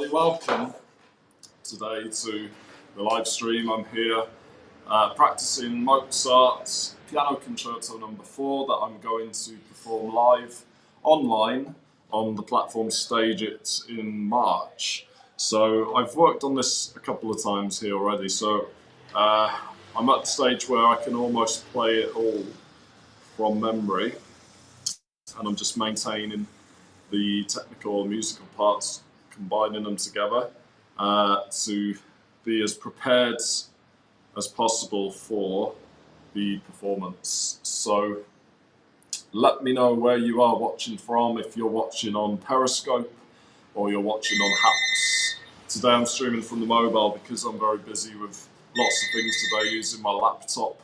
everybody, welcome today to the live stream. I'm here practicing Mozart's Piano Concerto No. 4 that I'm going to perform live online on the platform Stage It in March. So I've worked on this a couple of times here already, so I'm at the stage where I can almost play it all from memory, and I'm just maintaining the technical and musical parts, combining them together to be as prepared as possible for the performance. So let me know where you are watching from, if you're watching on Periscope or you're watching on Haps. Today I'm streaming from the mobile because I'm very busy with lots of things today using my laptop.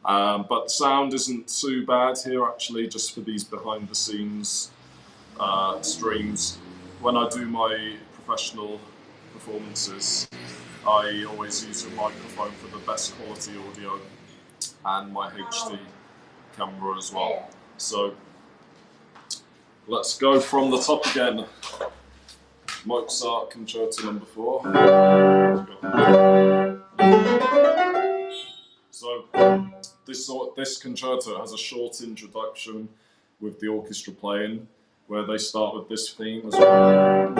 But the sound isn't too bad here actually, just for these behind the scenes streams. When I do my professional performances, I always use a microphone for the best quality audio and my HD camera as well. So let's go from the top again. Mozart Concerto No. 4. So this concerto has a short introduction with the orchestra playing, where they start with this theme as well.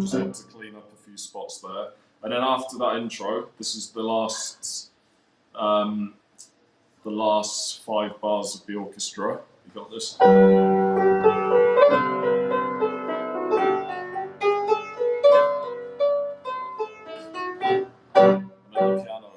Just want to clean up a few spots there. And then after that intro, this is the last 5 bars of the orchestra. You got this? And then the piano.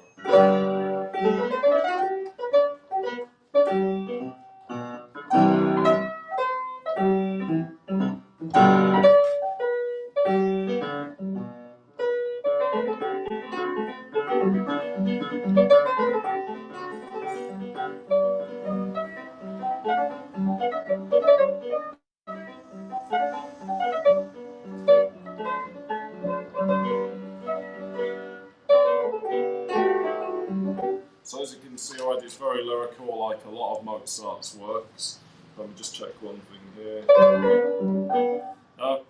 So as you can see already, it's very lyrical, like a lot of Mozart's works. Let me just check one thing here.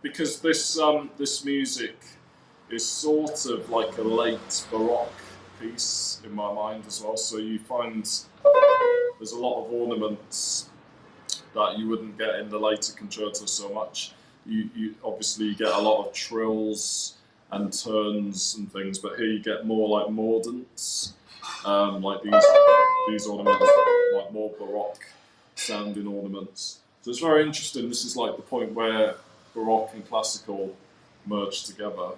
Because this music is sort of like a late Baroque piece in my mind as well. So you find there's a lot of ornaments that you wouldn't get in the later concerto so much. You obviously get a lot of trills and turns and things, but here you get more like mordants. Like these ornaments, like more Baroque sounding ornaments. So it's very interesting. This is like the point where Baroque and classical merge together.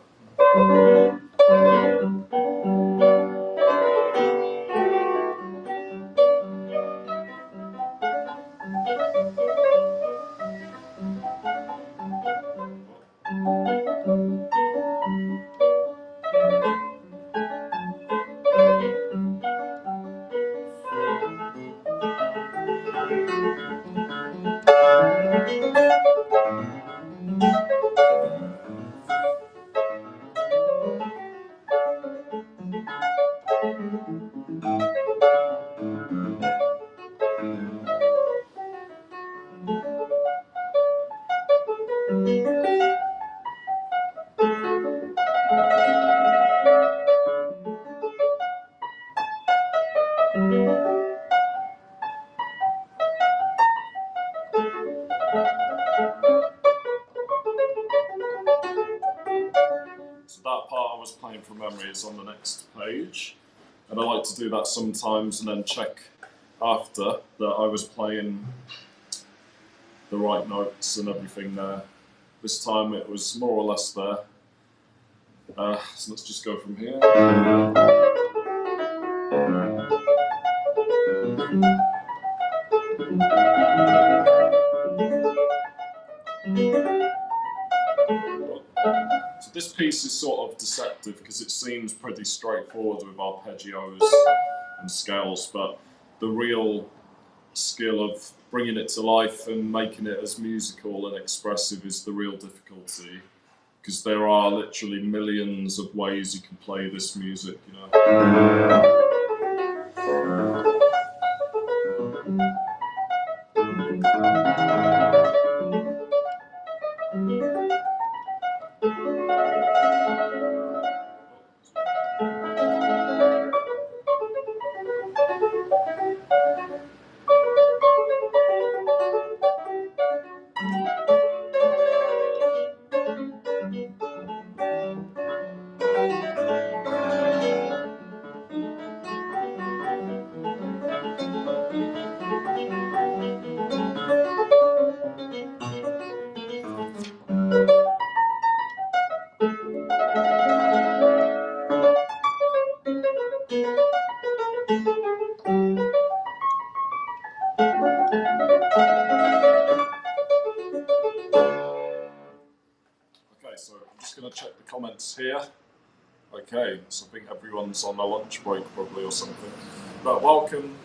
So that part I was playing from memory is on the next page, and I like to do that sometimes and then check after that I was playing the right notes and everything there. This time it was more or less there. So let's just go from here. So this piece is sort of deceptive because it seems pretty straightforward with arpeggios and scales, but the real skill of bringing it to life and making it as musical and expressive is the real difficulty, because there are literally millions of ways you can play this music, you know. Okay, so I'm just going to check the comments here. Okay, so I think everyone's on a lunch break probably or something. But welcome.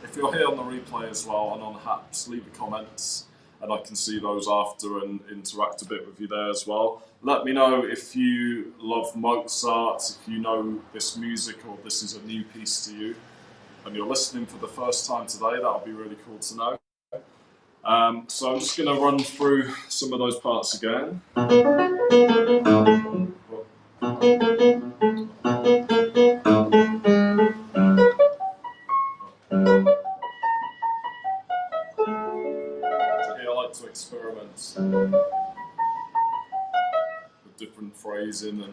If you're here on the replay as well and on Haps, leave the comments and I can see those after and interact a bit with you there as well. Let me know if you love Mozart, if you know this music or this is a new piece to you and you're listening for the first time today, that'll be really cool to know. So I'm just going to run through some of those parts again. I like to experiment with different phrasing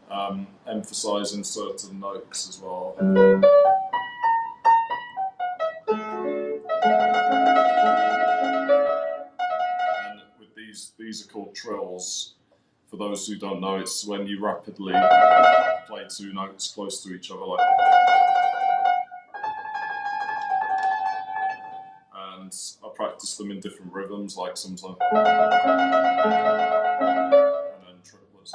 and emphasising certain notes as well. And with these are called trills. For those who don't know, it's when you rapidly play two notes close to each other like and I practice them in different rhythms, like sometimes and then triplets.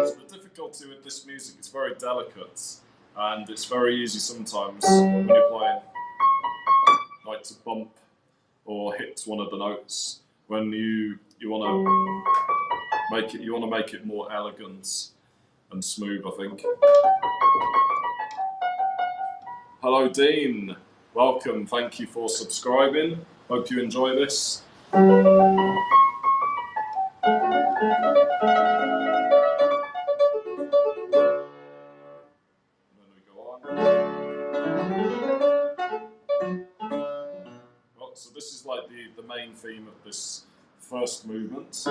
So the difficulty with this music is very delicate and it's very easy sometimes when you're playing like to bump or hit one of the notes when you want to make it more elegant and smooth, I think. Hello Dean, welcome, thank you for subscribing, hope you enjoy this. So this is like the main theme of this first movement.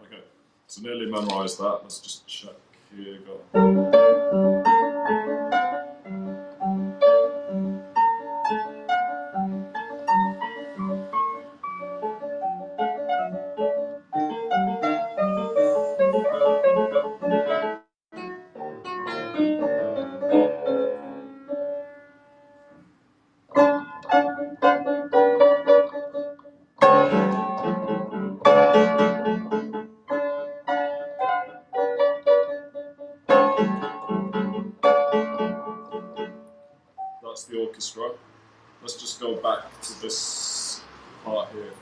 Okay, so nearly memorised that. Let's just check here. That's the orchestra. Let's just go back to this part here.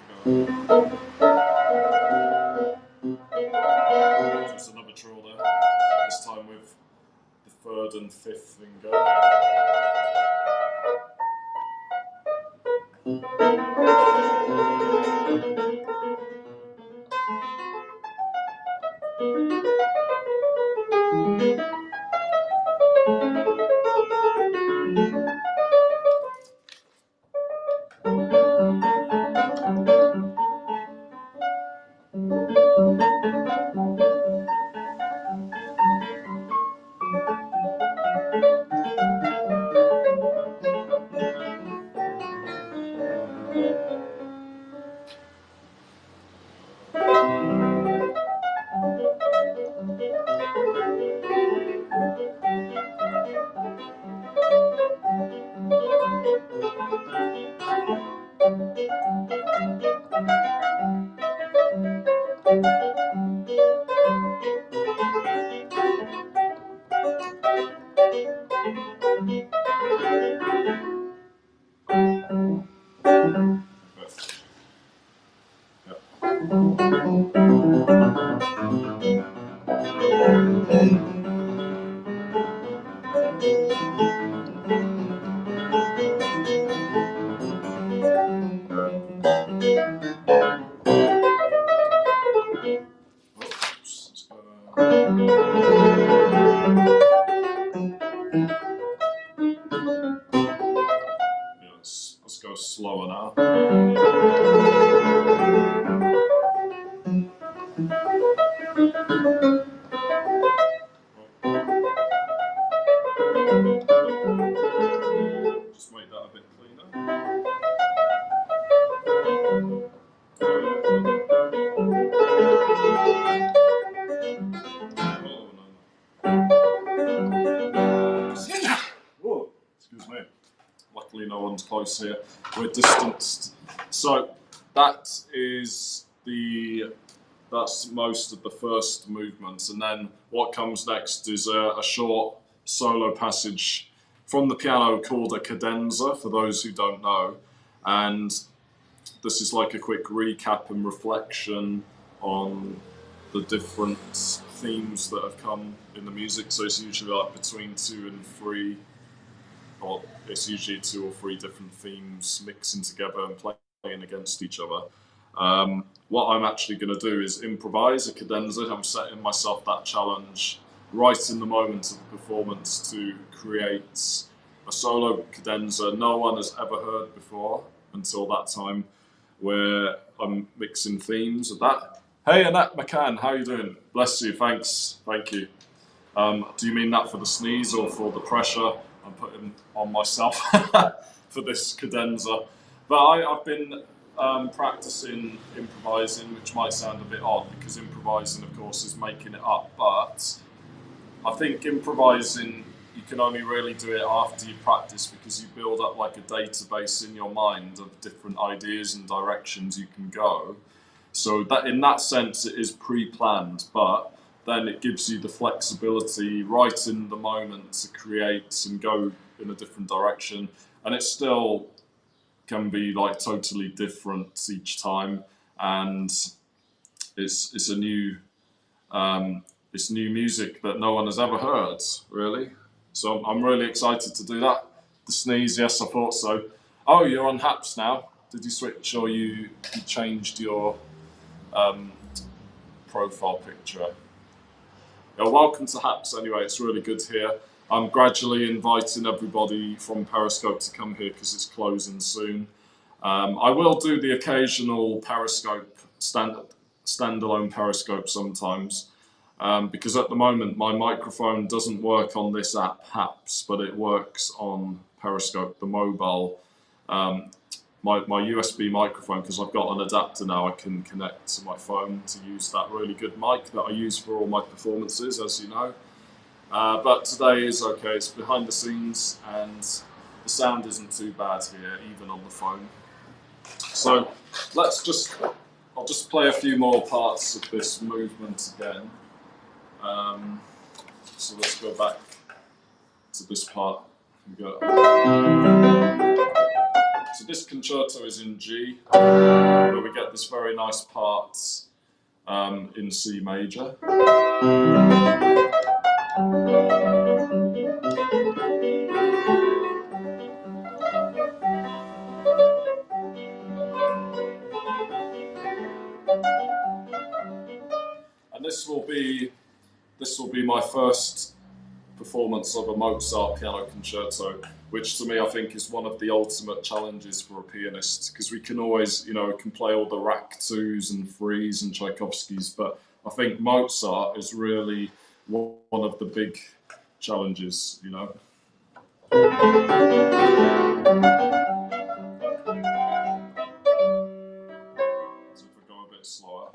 Just another trill there. This time with the third and fifth finger. Let's go slower now. Just make that a bit cleaner. Whoa, excuse me. Luckily no one's close here. We're distanced. So that's most of the first movement, and then what comes next is a short solo passage from the piano called a cadenza, for those who don't know. And this is like a quick recap and reflection on the different themes that have come in the music. So it's usually like between 2 and 3, or it's usually 2 or 3 different themes mixing together and playing against each other. What I'm actually going to do is improvise a cadenza. I'm setting myself that challenge right in the moment of the performance to create a solo cadenza no one has ever heard before until that time, where I'm mixing themes of that. Hey, Annette McCann, how you doing? Bless you, thanks, thank you. Do you mean that for the sneeze or for the pressure I'm putting on myself for this cadenza? But I've been practicing improvising, which might sound a bit odd because improvising, of course, is making it up. But I think improvising, you can only really do it after you practice, because you build up like a database in your mind of different ideas and directions you can go. So that, in that sense, it is pre-planned, but then it gives you the flexibility right in the moment to create and go in a different direction, and it still can be like totally different each time, and it's a new it's new music that no one has ever heard, really. So I'm really excited to do that. The sneeze, yes, I thought so. Oh, you're on Haps now. Did you switch, or you changed your profile picture? Welcome to Haps anyway, it's really good here. I'm gradually inviting everybody from Periscope to come here because it's closing soon. I will do the occasional Periscope, standalone Periscope sometimes, because at the moment my microphone doesn't work on this app, Haps, but it works on Periscope, the mobile. My USB microphone, because I've got an adapter now, I can connect to my phone to use that really good mic that I use for all my performances, as you know. But today is okay, it's behind the scenes and the sound isn't too bad here, even on the phone. So I'll just play a few more parts of this movement again. So let's go back to this part. Here we go. So this concerto is in G, where we get this very nice part in C major. And this will be my first performance of a Mozart piano concerto, which to me I think is one of the ultimate challenges for a pianist, because we can always, can play all the rack 2s and 3s and Tchaikovsky's, but I think Mozart is really one of the big challenges, So if I go a bit slower.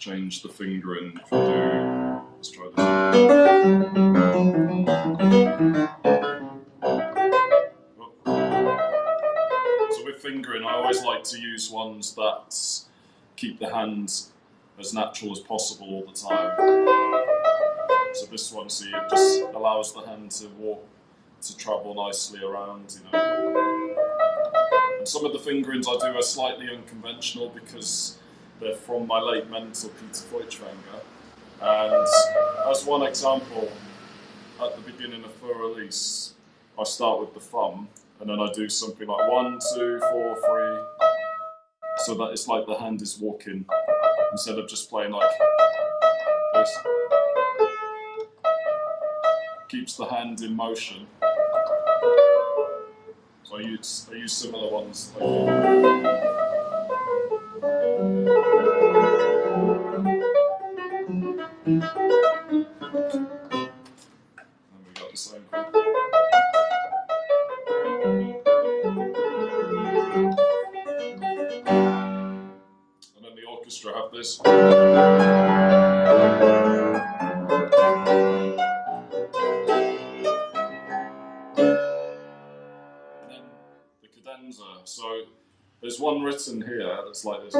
change the fingering. If we do, let's try this. So with fingering, I always like to use ones that keep the hands as natural as possible all the time. So this one, see, it just allows the hand to travel nicely around, you know. And some of the fingerings I do are slightly unconventional because they're from my late mentor Peter Feuchtwanger. And as one example, at the beginning of fur release, I start with the thumb, and then I do something like 1, 2, 4, 3, so that it's like the hand is walking instead of just playing like this. Keeps the hand in motion. So I use similar ones. Like and we got the same thing. And then the orchestra have this. And then the cadenza. So there's one written here that's like this.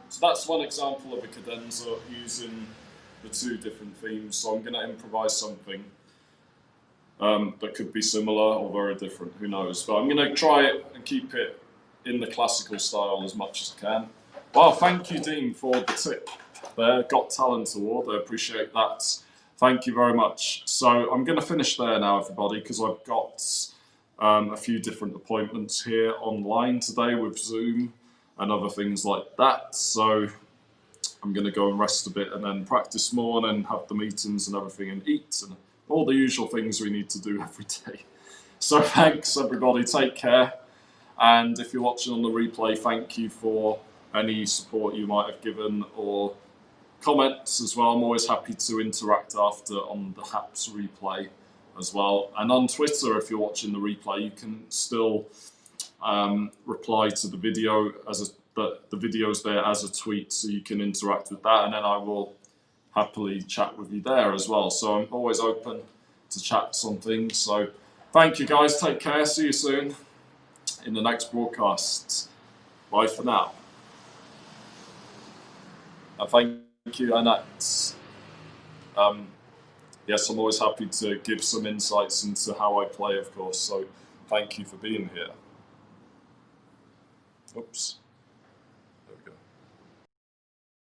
So that's one example of a cadenza using the two different themes. So I'm going to improvise something that could be similar or very different, who knows. But I'm going to try it and keep it in the classical style as much as I can. Well, thank you, Dean, for the tip there. Got Talent Award, I appreciate that. Thank you very much. So I'm going to finish there now, everybody, because I've got a few different appointments here online today with Zoom and other things like that. So I'm going to go and rest a bit and then practice more and then have the meetings and everything and eat and all the usual things we need to do every day. So thanks, everybody. Take care. And if you're watching on the replay, thank you for any support you might have given or comments as well. I'm always happy to interact after on the HAPS replay as well. And on Twitter, if you're watching the replay, you can still reply to the video as the video's there as a tweet, so you can interact with that, and then I will happily chat with you there as well. So I'm always open to chats on things. So thank you guys, take care, see you soon in the next broadcast. Bye for now. And thank you, Annette. Yes, I'm always happy to give some insights into how I play, of course, so thank you for being here. Oops.